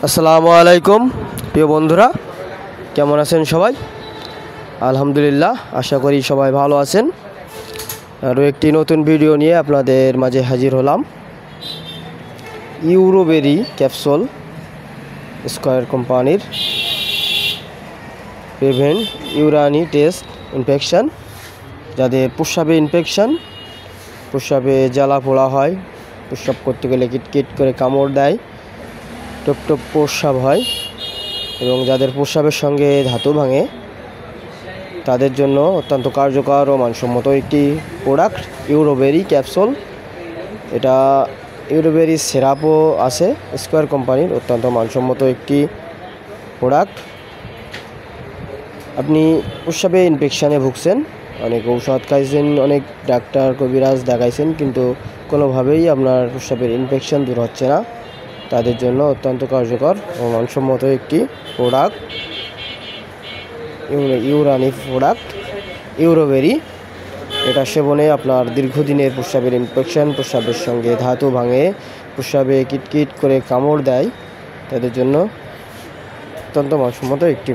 আসসালামু আলাইকুম প্রিয় বন্ধুরা, কেমন আছেন সবাই? আলহামদুলিল্লাহ, আশা করি সবাই ভালো আছেন। আরও একটি নতুন ভিডিও নিয়ে আপনাদের মাঝে হাজির হলাম। ইউরোবেরি ক্যাপসুল স্কয়ার কোম্পানির প্রিভেন্ট ইউরানি টেস্ট ইনফেকশন, যাদের প্রস্রাবে ইনফেকশন, প্রস্রাবে জ্বালা পোড়া হয়, প্রস্রাব করতে গেলে কিটকিট করে কামড় দেয়, টপ টপ প্রস্রাব হয় এবং যাদের প্রস্রাবের সঙ্গে ধাতু ভাঙে, তাদের জন্য অত্যন্ত কার্যকর ও মানসম্মত একটি প্রোডাক্ট ইউরোবেরি ক্যাপসুল। এটা ইউরোবেরি সিরাপও আছে স্কয়ার কোম্পানির, অত্যন্ত মানসম্মত একটি প্রোডাক্ট। আপনি প্রস্রাবে ইনফেকশানে ভুগছেন, অনেক ঔষধ খাইছেন, অনেক ডাক্তার কবিরাজ দেখাইছেন, কিন্তু কোনোভাবেই আপনার প্রস্রাবের ইনফেকশন দূর হচ্ছে না, তাদের জন্য অত্যন্ত কার্যকর ও মানসম্মত একটি প্রোডাক্ট ইউরানি প্রোডাক্ট ইউরোবেরি। এটা সেবনে আপনার দীর্ঘদিনের প্রস্রাবের ইনফেকশন, প্রস্রাবের সঙ্গে ধাতু ভাঙে, প্রস্রাবে কিটকিট করে কামড় দেয়, তাদের জন্য অত্যন্ত মানসম্মত একটি